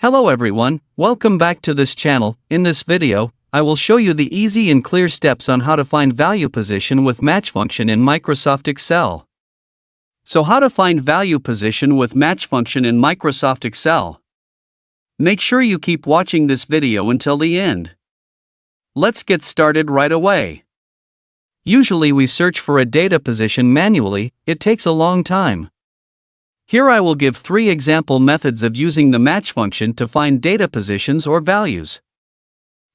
Hello everyone, welcome back to this channel. In this video, I will show you the easy and clear steps on how to find value position with match function in Microsoft Excel. So how to find value position with match function in Microsoft Excel? Make sure you keep watching this video until the end. Let's get started right away. Usually we search for a data position manually, it takes a long time. Here I will give 3 example methods of using the match function to find data positions or values.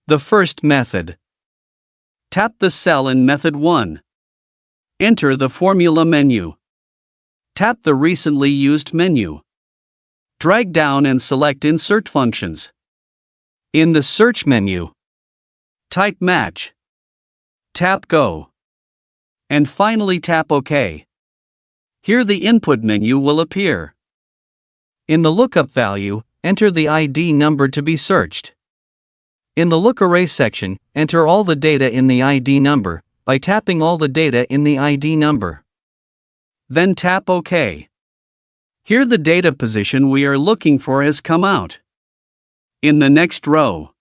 The first method. Tap the cell in method 1. Enter the formula menu. Tap the recently used menu. Drag down and select Insert Functions. In the search menu, type match. Tap Go. And finally tap OK. Here the input menu will appear. In the lookup value, enter the ID number to be searched. In the look array section, enter all the data in the ID number by tapping all the data in the ID number. Then tap OK. Here the data position we are looking for has come out. In the next row,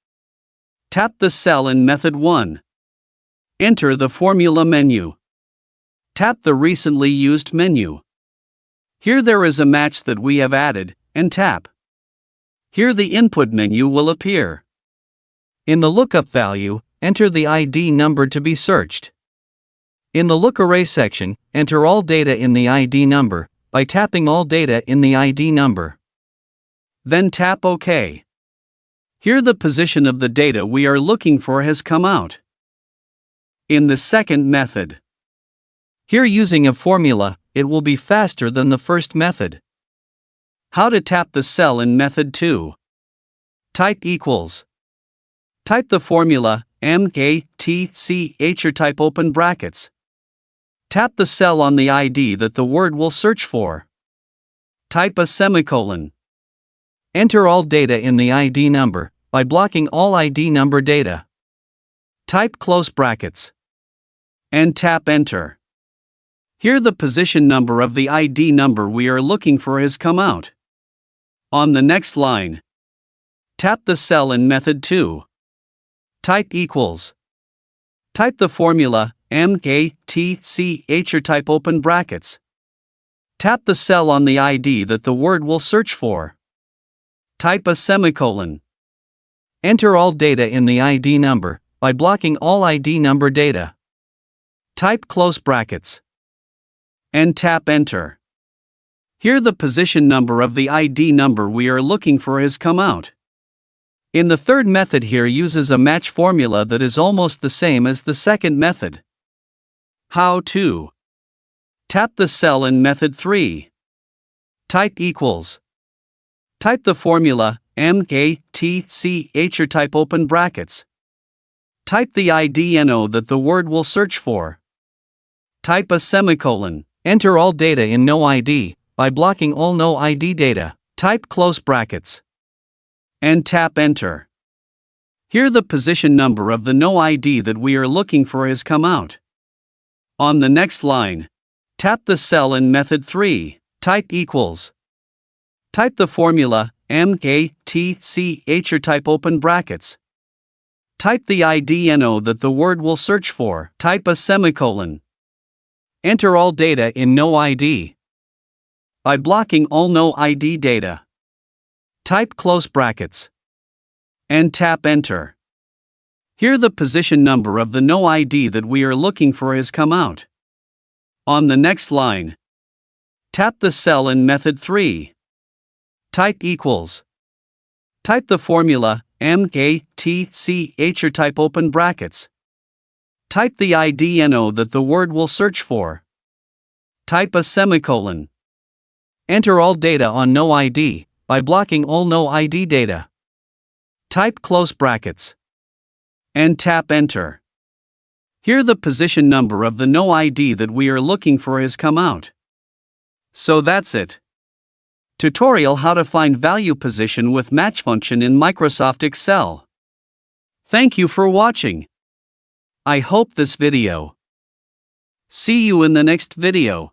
tap the cell in method 1. Enter the formula menu. Tap the recently used menu. Here there is a match that we have added, and tap. Here the input menu will appear. In the lookup value, enter the ID number to be searched. In the look array section, enter all data in the ID number by tapping all data in the ID number. Then tap OK. Here the position of the data we are looking for has come out. In the second method. Here using a formula, it will be faster than the first method. How to tap the cell in method 2. Type equals. Type the formula, MATCH or type open brackets. Tap the cell on the ID that the word will search for. Type a semicolon. Enter all data in the ID number by blocking all ID number data. Type close brackets. And tap Enter. Here the position number of the ID number we are looking for has come out. On the next line, tap the cell in method 2. Type equals. Type the formula, MATCH or type open brackets. Tap the cell on the ID that the word will search for. Type a semicolon. Enter all data in the ID number by blocking all ID number data. Type close brackets. And tap Enter. Here the position number of the ID number we are looking for has come out. In the third method here uses a match formula that is almost the same as the second method. How to? Tap the cell in method 3. Type equals. Type the formula, MATCH or type open brackets. Type the ID NO that the word will search for. Type a semicolon. Enter all data in no ID by blocking all no ID data. Type close brackets. And tap Enter. Here the position number of the no ID that we are looking for has come out. On the next line, tap the cell in method 3. Type equals. Type the formula, MATCH or type open brackets. Type the ID NO that the word will search for. Type a semicolon. Enter all data in no ID. By blocking all no ID data. Type close brackets. And tap Enter. Here the position number of the no ID that we are looking for has come out. On the next line, tap the cell in method 3. Type equals. Type the formula, MATCH or type open brackets. Type the ID NO that the word will search for. Type a semicolon. Enter all data on no ID by blocking all no ID data. Type close brackets. And tap Enter. Here the position number of the no ID that we are looking for has come out. So that's it. Tutorial how to find value position with match function in Microsoft Excel. Thank you for watching. I hope this video. See you in the next video.